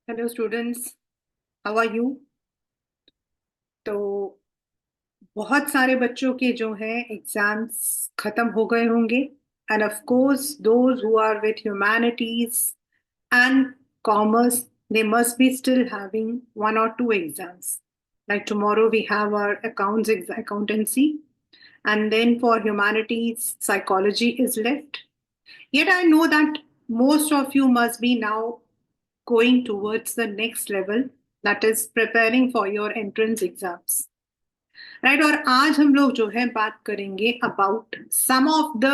Hello students, how are you? तो बहुत सारे बच्चों के जो है एग्जाम्स खत्म हो गए होंगे, and of course those who are with humanities and commerce, they must be still having one or two exams. Like tomorrow we have our accountancy, and then for humanities psychology is left. Yet I know that most of you must be now going towards the next level, that is preparing for your entrance exams, right? और आज हम लोग जो है बात करेंगे about some of the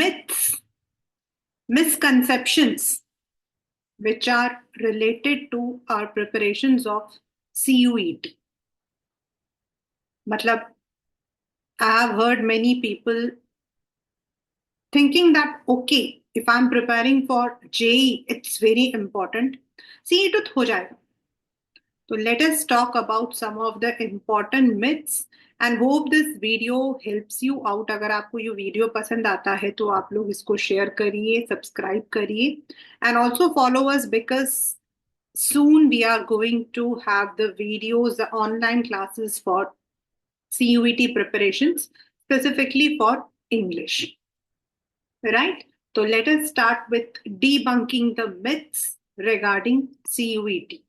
myths, misconceptions which are related to our preparations of CUET. मतलब I have heard many people thinking that okay, if I'm preparing for JEE, it's very important. CET तो हो जाएगा. So let us talk about some of the important myths and hope this video helps you out. अगर आपको ये video पसंद आता है तो आप लोग इसको शेयर करिए, सब्सक्राइब करिए, and also follow us because soon we are going to have the videos, the online classes for CUET preparations, specifically for English. Right? So let us start with debunking the myths regarding CUET.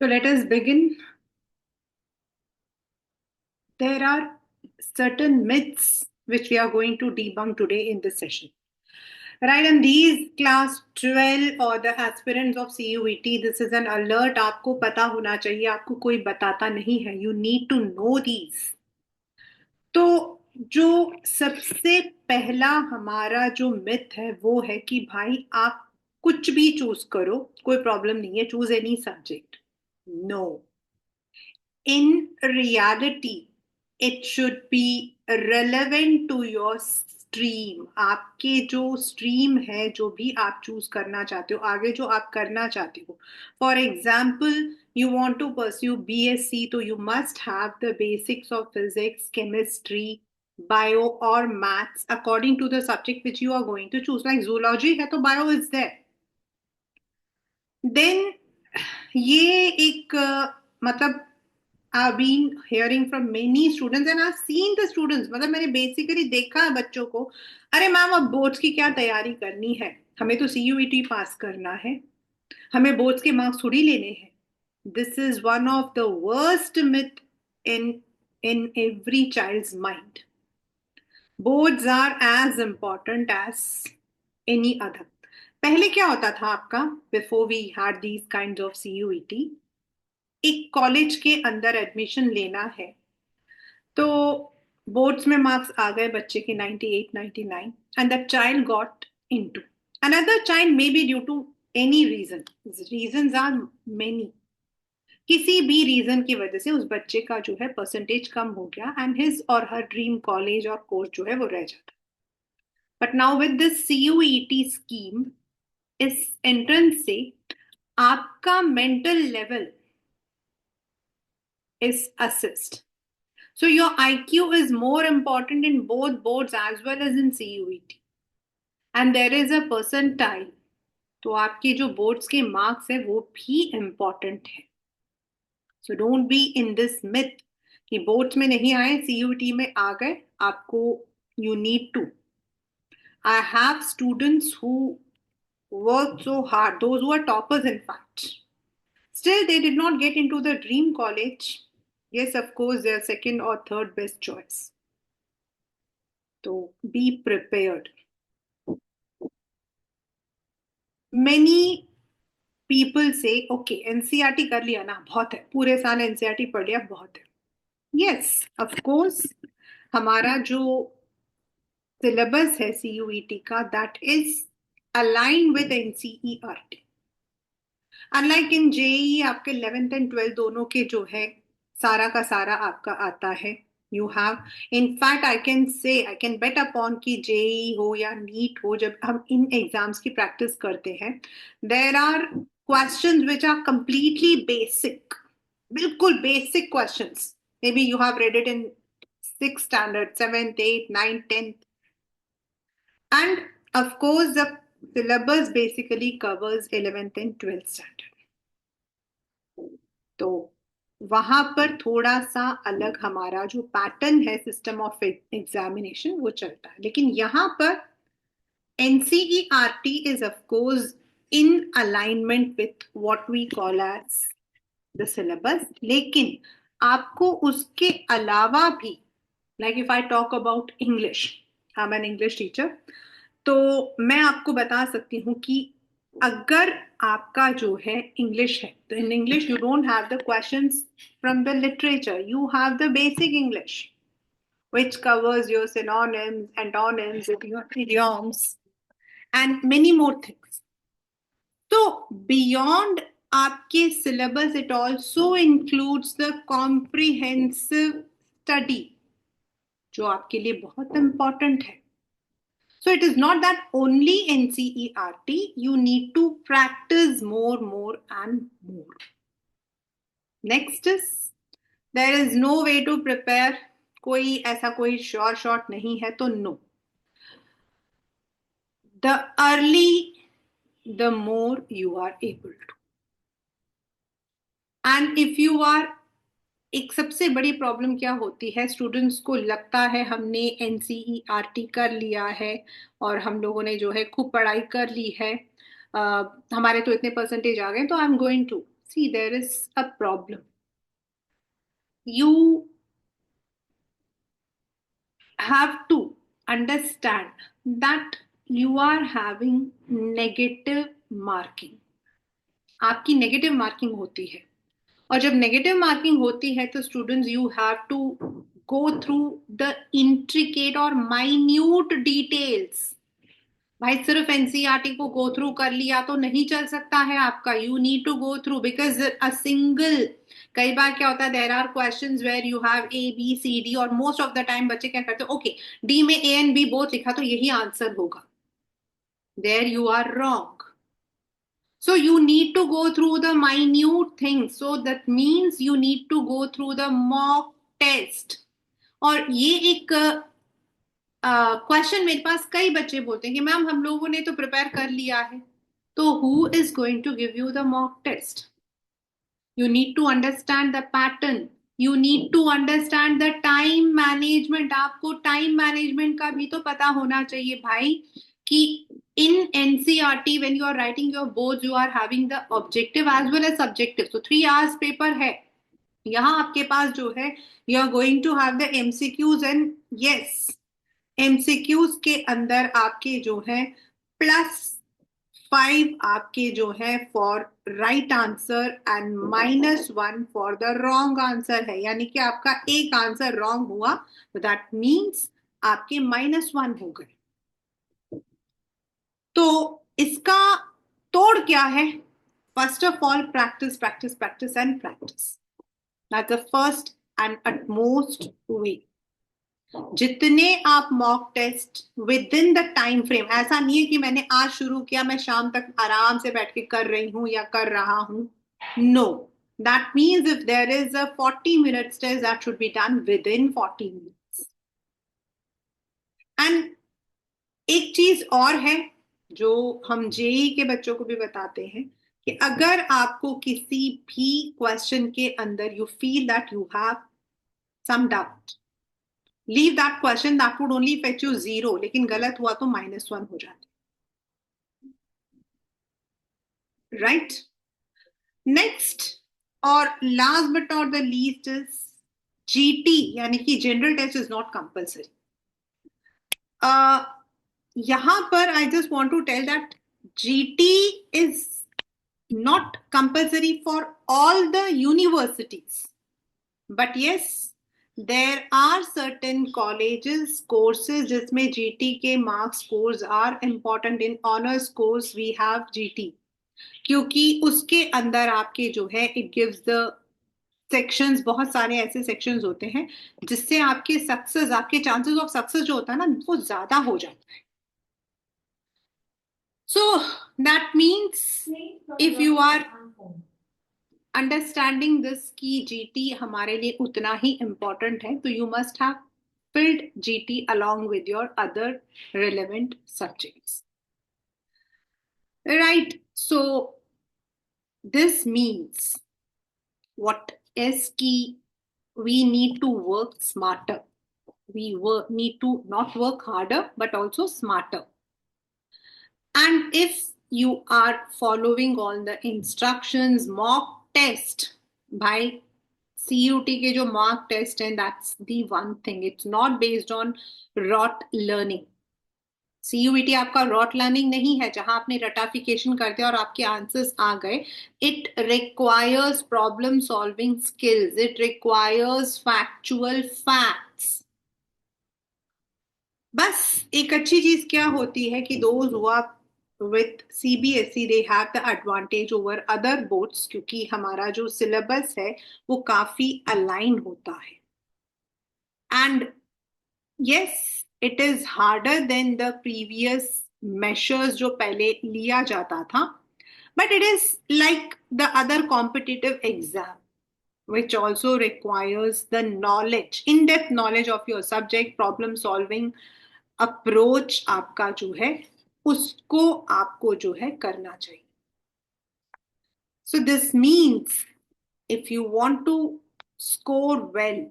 So let us begin. There are certain myths which we are going to debunk today in this session. Right, and these class 12 or the aspirants of CUET, this is an alert. आपको पता होना चाहिए, आपको कोई बताता नहीं है. You need to know these. तो जो सबसे पहला हमारा जो मिथ है वो है कि भाई आप कुछ भी चूज करो, कोई प्रॉब्लम नहीं है, choose any subject. No, in reality it should be relevant to your stream. आपके जो स्ट्रीम है, जो भी आप चूज करना चाहते हो, आगे जो आप करना चाहते हो. For example, you want to pursue BSc, तो you must have the basics of physics, chemistry, bio or maths according to the subject which you are going to choose. Like zoology है तो bio is there. Then ये एक मतलब I've been hearing from many students and I've seen the students, मतलब मैंने basically देखा है बच्चों को. अरे मैम, अब बोर्ड्स की क्या तैयारी करनी है, हमें तो CUET पास करना है, हमें बोर्ड्स के मार्क्स थोड़ी लेने हैं. This is one of the worst myth in in every child's mind. Boards are as important as any other. पहले क्या होता था आपका, before we had these kind of CUET, एक कॉलेज के अंदर एडमिशन लेना है तो बोर्ड्स में मार्क्स आ गए बच्चे के 98 99, and that child got into another child, may be due to any reason. Reasons are many. किसी भी रीजन की वजह से उस बच्चे का जो है परसेंटेज कम हो गया एंड हिज और हर ड्रीम कॉलेज और कोर्स जो है वो रह जाता. But now with this CUET scheme, इस एंट्रेंस से आपका mental level is assist. So your IQ is more important in both boards as well as in CUET. And there is a percentile. तो आपके जो बोर्ड्स के marks है वो भी इम्पोर्टेंट है. So don't be in this myth कि boards में नहीं आए, CUET में आ गए, आपको you need to. I have students who work so hard, those who are toppers in fact, still they did not get into the dream college. Yes, of course, their second or third best choice. So be prepared. Many people say, okay, NCERT कर लिया ना, बहुत है, पूरे साल NCERT पढ़ लिया, बहुत है. Yes, of course, हमारा जो सिलेबस है CUET का, that is aligned with NCERT. Unlike in JEE, आपके 11th and 12th दोनों के जो है सारा का सारा आपका आता है. You have, in fact I can say, I can bet upon कि JEE हो या नीट हो, जब हम इन एग्जाम्स की प्रैक्टिस करते हैं, there are questions which are completely basic, बिल्कुल basic questions. Maybe you have read it in 6th standard, 7th, 8th, 9th, 10th. And of course, the syllabus basically covers 11th and 12th standard. तो वहां पर थोड़ा सा अलग हमारा जो pattern है सिस्टम ऑफ एग्जामिनेशन वो चलता है, लेकिन यहाँ पर NCERT is of course in alignment with what we call as the syllabus, लेकिन आपको उसके अलावा भी, like if I talk about English, I'm an English teacher, तो मैं आपको बता सकती हूँ कि अगर आपका जो है इंग्लिश है तो in English you don't have the questions from the literature, you have the basic English which covers your synonyms, antonyms, idioms, and many more things. तो beyond आपके syllabus, it also includes the comprehensive study, जो आपके लिए बहुत important है. So it is not that only NCERT, you need to practice more and more. Next is, there is no way to prepare, कोई ऐसा कोई short नहीं है, तो no. The early, the more you are able to. And if you are, एक सबसे बड़ी problem क्या होती है, स्टूडेंट्स को लगता है हमने NCERT कर लिया है और हम लोगों ने जो है खूब पढ़ाई कर ली है, हमारे तो इतने परसेंटेज आ गए तो I am going to see, there is a problem. You have to understand that you are having negative marking. आपकी नेगेटिव मार्किंग होती है, और जब नेगेटिव मार्किंग होती है तो students you have to go through the intricate और minute details. भाई सिर्फ एनसीईआरटी को गो थ्रू कर लिया तो नहीं चल सकता है आपका, you need to go through because a single, कई बार क्या होता है, there are questions where you have ABCD और मोस्ट ऑफ द टाइम बच्चे क्या करते हैं, ओके डी में A एंड B बोथ लिखा तो यही आंसर होगा. There you are wrong. So you need to go through the minute things. So that means you need to go through the mock test. और ये एक question मेरे पास कई बच्चे बोलते हैं कि मैम हम लोगों ने तो प्रिपेयर कर लिया है, तो who is going to give you the mock test? You need to understand the pattern. You need to understand the time management. आपको time management का भी तो पता होना चाहिए भाई, कि in NCERT when you are writing your boards you are having the objective as well as subjective. So 3 hours paper है. यहाँ आपके पास जो है you are going to have the MCQs and yes, MCQs के अंदर आपके जो है +5 आपके जो है for right answer and -1 for the wrong answer है, यानी कि आपका एक आंसर रॉन्ग हुआ तो दैट मीन्स आपके -1 हो गए. तो इसका तोड़ क्या है? First of all practice practice practice and practice. That's the first and utmost way. जितने आप mock test within the time frame, ऐसा नहीं है कि मैंने आज शुरू किया मैं शाम तक आराम से बैठ के कर रही हूं या कर रहा हूं. No, that means if there is a 40 minutes test that should be done within 40 minutes. And एक चीज और है जो हम जेई के बच्चों को भी बताते हैं कि अगर आपको किसी भी क्वेश्चन के अंदर you feel that you have some doubt, leave that question, that would only fetch you 0, लेकिन गलत हुआ तो -1 हो जाता. राइट. नेक्स्ट और last but not the least is GT, यानी कि general test is not compulsory. यहां पर I just want to tell that GT is not compulsory for all the universities, but yes, there are certain colleges courses जिसमें GT के marks scores are important. In honors course we have GT, क्योंकि उसके अंदर आपके जो है it gives the sections, बहुत सारे ऐसे sections होते हैं जिससे आपके सक्सेस, आपके चांसेस ऑफ सक्सेस जो होता है ना वो ज्यादा हो जाता है. So that means if you are understanding this की जीटी हमारे लिए उतना ही इंपॉर्टेंट है, तो you must have filled GT along with your other relevant subjects. Right. So this means what is key? We need to work smarter. Need to not work harder, but also smarter. And if you are following all the instructions, mock test by CUT के जो mock test and that's the one thing. It's not based on rote learning. CUET आपका rot learning नहीं है जहां आपने ratification कर दिया और आपके आंसर्स आ गए. It requires problem solving skills, it requires factual facts. बस एक अच्छी चीज क्या होती है कि those who are with CBSE they have the advantage over other boards क्योंकि हमारा जो सिलेबस है वो काफी अलाइन होता है. And yes, it is harder than the previous measures जो पहले लिया जाता था, but it is like the other competitive exam which also requires the knowledge, in-depth knowledge of your subject, problem solving approach आपका जो है उसको आपको जो है करना चाहिए. So this means if you want to score well,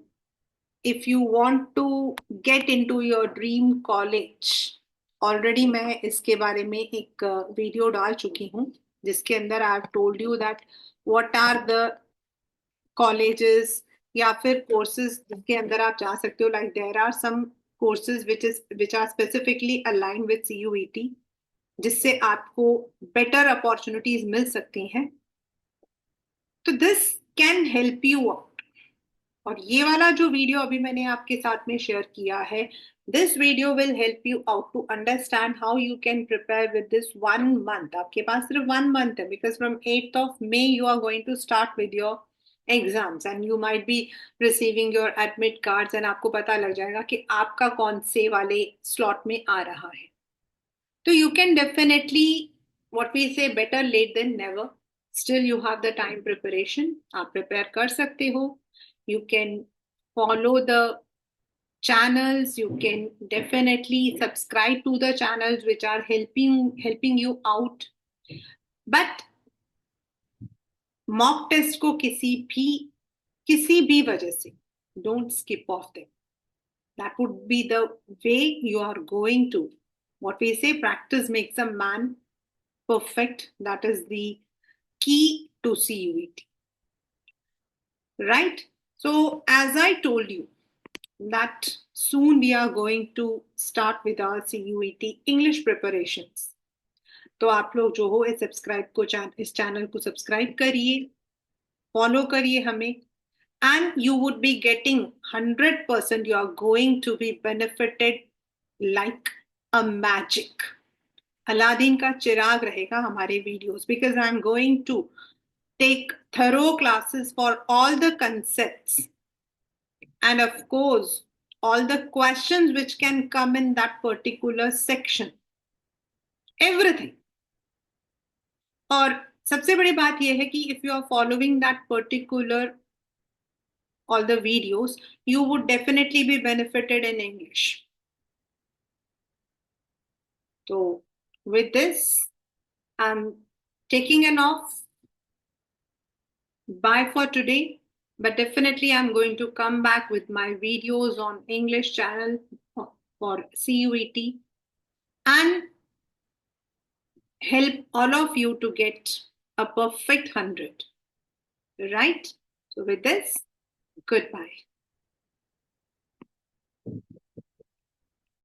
if you want to get into your dream college, already मैं इसके बारे में एक वीडियो डाल चुकी हूँ जिसके अंदर I have told you that what are the colleges या फिर कोर्सेज जिसके अंदर आप जा सकते हो. Like there are some courses which are specifically aligned with CUET जिससे आपको बेटर अपॉर्चुनिटीज मिल सकती हैं. तो this can help you out. और ये वाला जो वीडियो अभी मैंने आपके साथ में शेयर किया है, this video will help you out to understand how you can prepare with this 1 month. आपके पास सिर्फ 1 month है because from 8th of May you are going to start with your exams and you might be receiving your admit cards and आपको पता लग जाएगा कि आपका कौन से वाले स्लॉट में आ रहा है. तो you can definitely what we say better late than never. Still you have the time preparation. आप प्रिपेयर कर सकते हो. You can follow the channels. You can definitely subscribe to the channels which are helping you out. But mock test को किसी भी वजह से don't skip off them. That would be the way you are going to, what we say, practice makes a man perfect. That is the key to CUET, right? So as I told you that soon we are going to start with our CUET English preparations. तो आप लोग जो हो इस channel को subscribe करिए, follow करिए हमें, and you would be getting 100%, you are going to be benefited like a magic. Aladdin का चिराग रहेगा हमारे videos because I am going to take thorough classes for all the concepts and of course all the questions which can come in that particular section, everything. और सबसे बड़ी बात यह है कि if you are following that particular all the videos, you would definitely be benefited in English. So with this, I'm taking an off. Bye for today. But definitely I'm going to come back with my videos on English channel for CUET and help all of you to get a perfect 100. Right? So with this, goodbye.